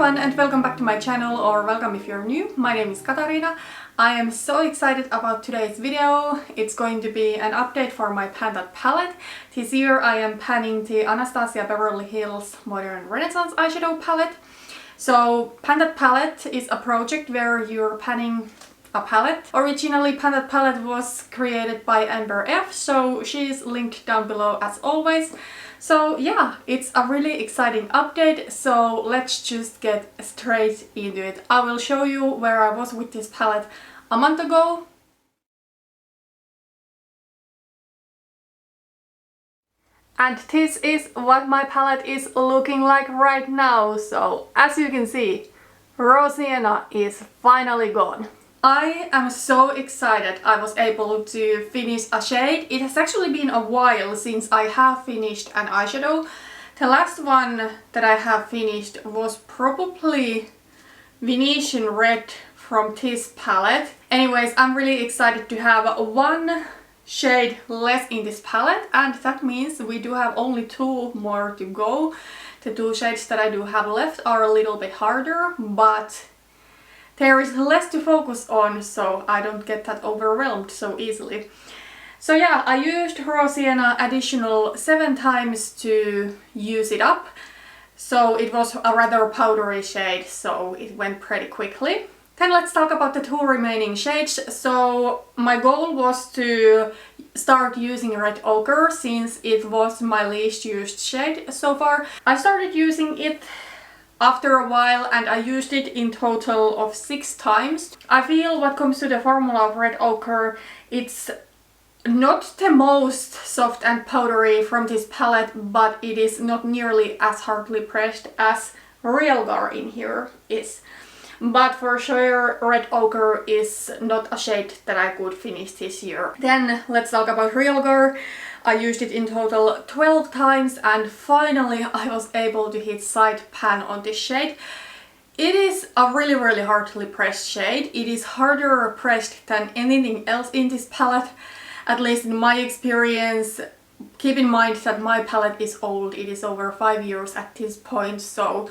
everyone and welcome back to my channel, or welcome if you're new. My name is Katarina. I am so excited about today's video. It's going to be an update for my pan that palette. This year I am panning the Anastasia Beverly Hills Modern Renaissance eyeshadow palette. So pan that palette is a project where you're panning a palette. Originally pan that palette was created by Amber F, so she's linked down below as always. So yeah, it's a really exciting update, so let's just get straight into it. I will show you where I was with this palette a month ago. And this is what my palette is looking like right now. So as you can see, Raw Sienna is finally gone. I am so excited I was able to finish a shade. It has actually been a while since I have finished an eyeshadow. The last one that I have finished was probably Venetian Red from this palette. Anyways, I'm really excited to have one shade less in this palette, and that means we do have only two more to go. The two shades that I do have left are a little bit harder, but there is less to focus on, so I don't get that overwhelmed so easily. So yeah, I used Raw Sienna additional 7 times to use it up. So it was a rather powdery shade, so it went pretty quickly. Then let's talk about the 2 remaining shades. So my goal was to start using Red Ochre since it was my least used shade so far. I started using it after a while and I used it in total of 6 times. I feel what comes to the formula of Red Ochre, it's not the most soft and powdery from this palette, but it is not nearly as hardly pressed as Real Gar in here is. But for sure Red Ochre is not a shade that I could finish this year. Then let's talk about Real Gar. I used it in total 12 times and finally I was able to hit side pan on this shade. It is a really hardly pressed shade. It is harder pressed than anything else in this palette, at least in my experience. Keep in mind that my palette is old, it is over 5 years at this point, so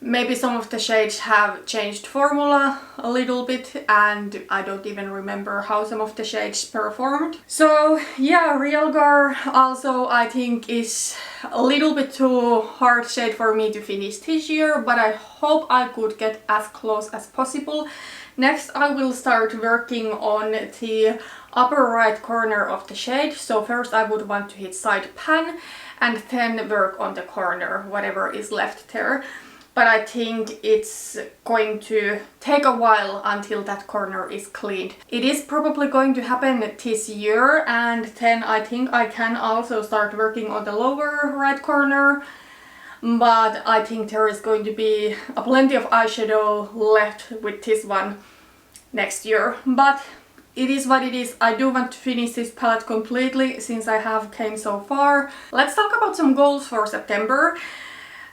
maybe some of the shades have changed formula a little bit and I don't even remember how some of the shades performed. So yeah, Real Gar also I think is a little bit too hard shade for me to finish this year, but I hope I could get as close as possible. Next I will start working on the upper right corner of the shade. So first I would want to hit side pan and then work on the corner, whatever is left there. But I think it's going to take a while until that corner is cleaned. It is probably going to happen this year, and then I think I can also start working on the lower right corner. But I think there is going to be plenty of eyeshadow left with this one next year. But it is what it is. I do want to finish this palette completely since I have came so far. Let's talk about some goals for September.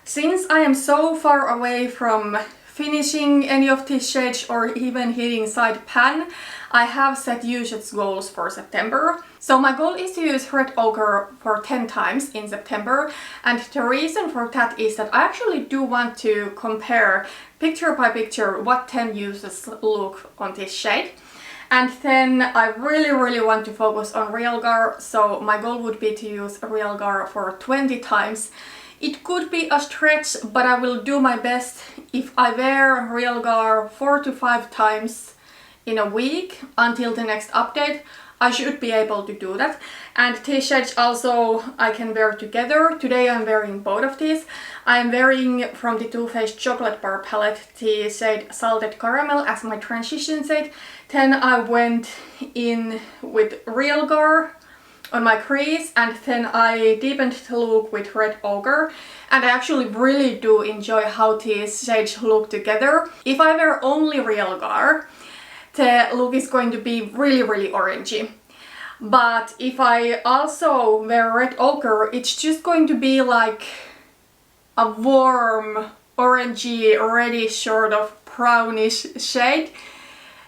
Since I am so far away from finishing any of these shades or even hitting side pan, I have set usage goals for September. So my goal is to use Red Ochre for 10 times in September, and the reason for that is that I actually do want to compare picture by picture what 10 uses look on this shade. And then I really want to focus on Real Gar, so my goal would be to use Real Gar for 20 times. It could be a stretch, but I will do my best. If I wear Real Gar 4 to 5 times in a week until the next update, I should be able to do that. And these shades also I can wear together. Today I'm wearing both of these. I'm wearing from the Too Faced Chocolate Bar palette the shade Salted Caramel as my transition shade. Then I went in with Real Gar on my crease, and then I deepened the look with Red Ochre, and I actually really do enjoy how these shades look together. If I wear only Real Gar, the look is going to be really orangey. But if I also wear Red Ochre, it's just going to be like a warm, orangey, reddish sort of brownish shade.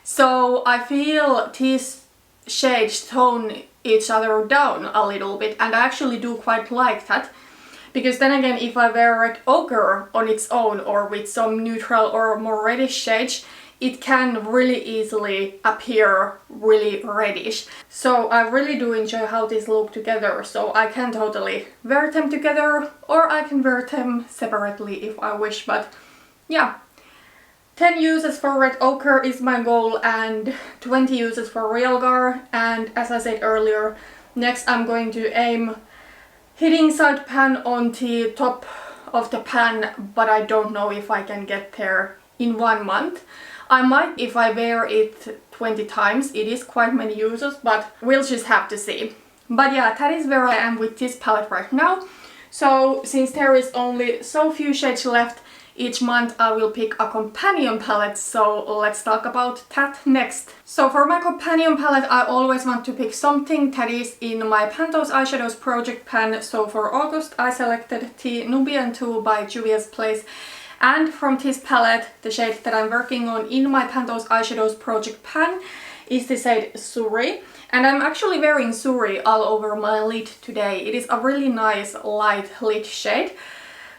So I feel these shades tone each other down a little bit, and I actually do quite like that. Because then again, if I wear red ochre on its own or with some neutral or more reddish shades, it can really easily appear really reddish. So I really do enjoy how these look together, so I can totally wear them together or I can wear them separately if I wish, but yeah. 10 uses for red ochre is my goal and 20 uses for real gar, and as I said earlier, next I'm going to aim hitting side pan on the top of the pan, but I don't know if I can get there in 1 month. I might if I wear it 20 times, it is quite many uses, but we'll just have to see. But yeah, that is where I am with this palette right now. So since there is only so few shades left, each month I will pick a companion palette, so let's talk about that next. So for my companion palette, I always want to pick something that is in my Benecos Eyeshadows project pan. So for August I selected the Nubian 2 by Juvia's Place. And from this palette, the shade that I'm working on in my Benecos Eyeshadows project pan is the shade Suri. And I'm actually wearing Suri all over my lid today. It is a really nice light lid shade.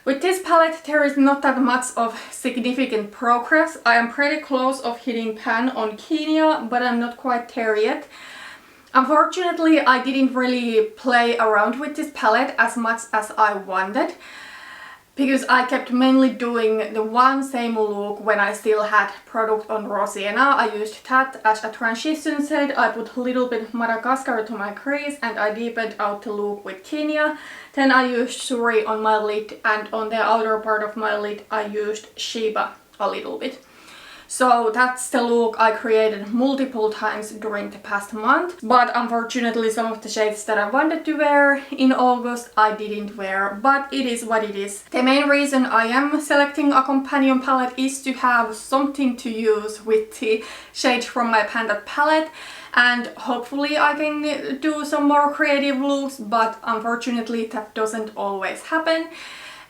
With this palette, there is not that much of significant progress. I am pretty close of hitting pan on Kenya, but I'm not quite there yet. Unfortunately, I didn't really play around with this palette as much as I wanted, because I kept mainly doing the one same look when I still had product on raw sienna. I used that as a transition shade. I put a little bit of Madagascar to my crease and I deepened out the look with Kenya. Then I used Suri on my lid, and on the outer part of my lid I used Sheba a little bit. So that's the look I created multiple times during the past month, but unfortunately some of the shades that I wanted to wear in August I didn't wear, but it is what it is. The main reason I am selecting a companion palette is to have something to use with the shades from my Benecos palette, and hopefully I can do some more creative looks, but unfortunately that doesn't always happen,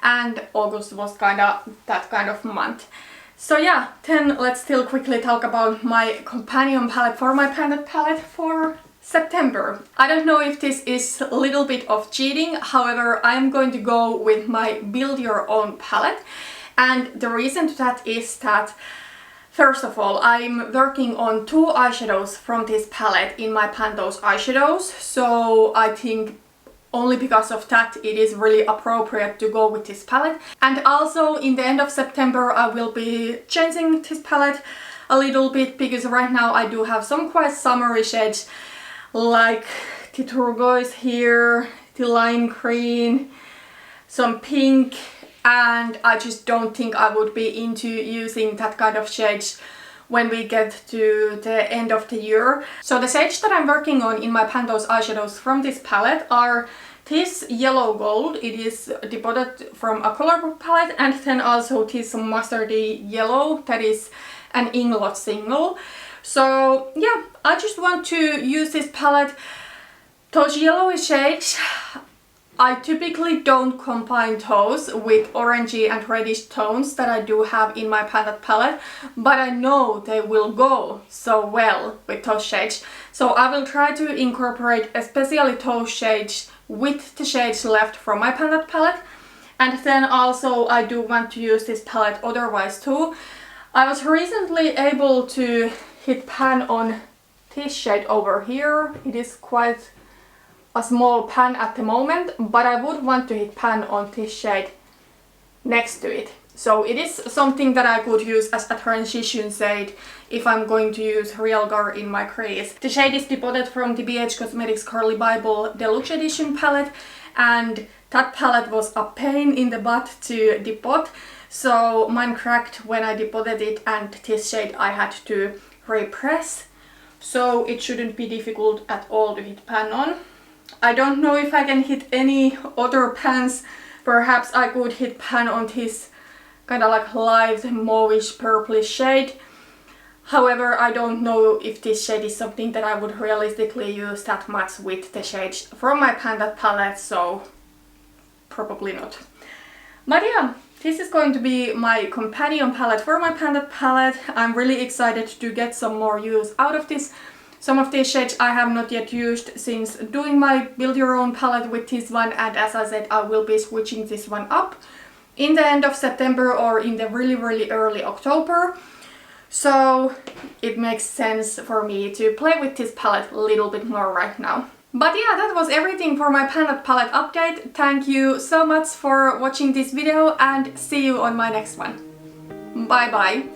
and August was kinda that kind of month. So yeah, then let's still quickly talk about my companion palette for my Benecos palette for September. I don't know if this is a little bit of cheating, however I'm going to go with my build your own palette, and the reason to that is that first of all, I'm working on 2 eyeshadows from this palette in my Benecos eyeshadows, so I think only because of that it is really appropriate to go with this palette. And also in the end of September I will be changing this palette a little bit, because right now I do have some quite summery shades like the turquoise here, the lime green, some pink, and I just don't think I would be into using that kind of shades when we get to the end of the year. So the shades that I'm working on in my Benecos eyeshadows from this palette are this yellow gold, it is depotted from a colorful palette, and then also this mustardy yellow, that is an Inglot single. So yeah, I just want to use this palette. Those yellowy shades, I typically don't combine those with orangey and reddish tones that I do have in my Benecos palette, but I know they will go so well with those shades. So I will try to incorporate especially those shades with the shades left from my Benecos palette. And then also I do want to use this palette otherwise too. I was recently able to hit pan on this shade over here. It is quite a small pan at the moment, but I would want to hit pan on this shade next to it. So it is something that I could use as a transition shade if I'm going to use real gar in my crease. The shade is depotted from the BH Cosmetics Carly Bible Deluxe Edition palette, and that palette was a pain in the butt to depot. So mine cracked when I depotted it, and this shade I had to repress. So it shouldn't be difficult at all to hit pan on. I don't know if I can hit any other pans. Perhaps I could hit pan on this kind of like light mauvish purplish shade. However, I don't know if this shade is something that I would realistically use that much with the shades from my Benecos palette, so probably not. But yeah, this is going to be my companion palette for my Benecos palette. I'm really excited to get some more use out of this Some of these shades I have not yet used since doing my build your own palette with this one, and as I said, I will be switching this one up in the end of September or in the really early October. So it makes sense for me to play with this palette a little bit more right now. But yeah, that was everything for my palette update. Thank you so much for watching this video and see you on my next one. Bye bye!